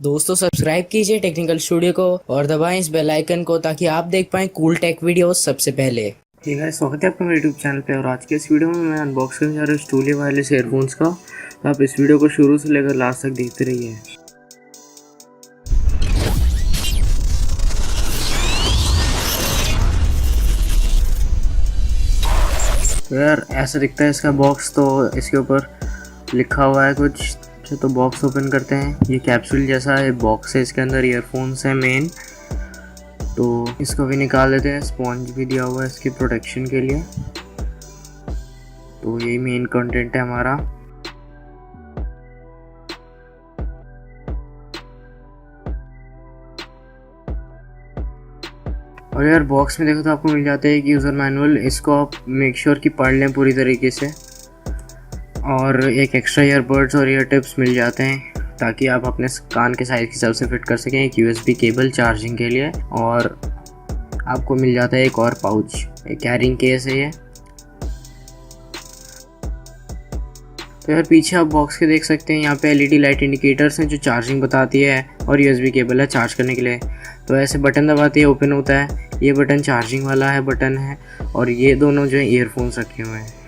दोस्तों सब्सक्राइब कीजिए technical studio को और दबाएं इस बेल आइकन को ताकि आप देख पाएं कूल टेक वीडियोस सबसे पहले। ठीक है, स्वागत है आपका मेरे यूट्यूब चैनल पे। और आज के इस वीडियो में मैं अनबॉक्स करने जा रहा हूँ स्टूडियो वायरलेस ईयरफोन्स का। तो आप इस वीडियो को शुरू से लेकर लास्ट तक देखते रहिए। तो यार ऐसा दिखता है इसका बॉक्स। तो इसके ऊपर लिखा हुआ है कुछ। तो बॉक्स ओपन करते हैं। ये कैप्सूल जैसा है बॉक्स है, इसके अंदर ईयरफोन्स है मेन। तो इसको भी निकाल देते हैं। स्पॉन्ज भी दिया हुआ है इसकी प्रोटेक्शन के लिए। तो यही मेन कंटेंट है हमारा। और यार बॉक्स में देखो तो आपको मिल जाता है एक यूज़र मैनुअल। इसको आप मेक श्योर कि पढ़ लें पूरी तरीके से। और एक एक्स्ट्रा ईयरबड्स और ईयर टिप्स मिल जाते हैं ताकि आप अपने कान के साइज के हिसाब से फिट कर सकें। एक यूएसबी केबल चार्जिंग के लिए। और आपको मिल जाता है एक और पाउच, एक कैरिंग केस है ये। तो यार पीछे आप बॉक्स के देख सकते हैं, यहाँ पे एलईडी लाइट इंडिकेटर्स हैं जो चार्जिंग बताती है, और यूएसबी केबल है चार्ज करने के लिए। तो ऐसे बटन दबाते ही ओपन होता है। ये बटन चार्जिंग वाला है बटन है, और ये दोनों जो है ईयरफोन्स रखे हुए हैं।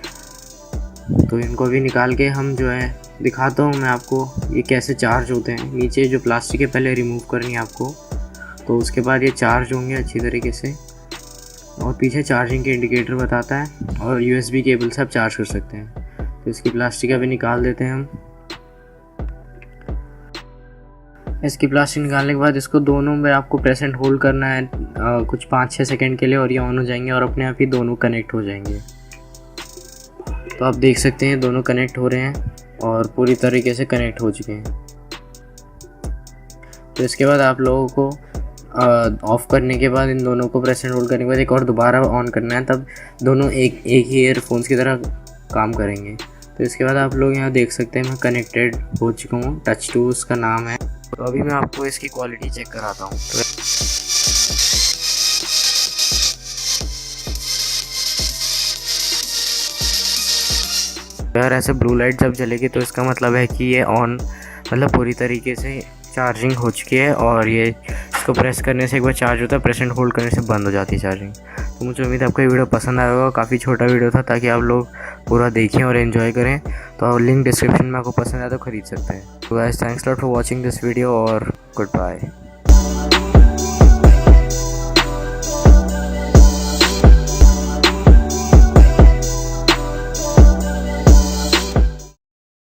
तो इनको भी निकाल के हम जो है दिखाता हूँ मैं आपको ये कैसे चार्ज होते हैं। नीचे जो प्लास्टिक है पहले रिमूव करनी है आपको, तो उसके बाद ये चार्ज होंगे अच्छी तरीके से। और पीछे चार्जिंग के इंडिकेटर बताता है, और यूएसबी केबल से आप चार्ज कर सकते हैं। तो इसकी प्लास्टिक अभी निकाल देते हैं हम। इसकी प्लास्टिक निकालने के बाद इसको दोनों में आपको प्रेस एंड होल्ड करना है कुछ 5-6 सेकंड के लिए, और ये ऑन हो जाएंगे और अपने आप ही दोनों कनेक्ट हो जाएंगे। तो आप देख सकते हैं दोनों कनेक्ट हो रहे हैं और पूरी तरीके से कनेक्ट हो चुके हैं। तो इसके बाद आप लोगों को ऑफ़ करने के बाद इन दोनों को प्रेस एंड होल्ड करने के बाद एक और दोबारा ऑन करना है, तब दोनों एक ही ईयरफोन्स की तरह काम करेंगे। तो इसके बाद आप लोग यहाँ देख सकते हैं मैं कनेक्टेड हो चुका हूँ। टच टू उसका नाम है। तो अभी मैं आपको इसकी क्वालिटी चेक कराता हूँ। तो यार ऐसे ब्लू लाइट जब जलेगी तो इसका मतलब है कि ये ऑन, मतलब पूरी तरीके से चार्जिंग हो चुकी है। और ये इसको प्रेस करने से एक बार चार्ज होता है, प्रेस एंड होल्ड करने से बंद हो जाती है चार्जिंग। तो मुझे उम्मीद है आपको ये वीडियो पसंद आया होगा। काफ़ी छोटा वीडियो था ताकि आप लोग पूरा देखें और एंजॉय करें। तो लिंक डिस्क्रिप्शन में आपको पसंद आया तो खरीद सकते हैं। तो guys thanks lot for watching this video और गुड बाय।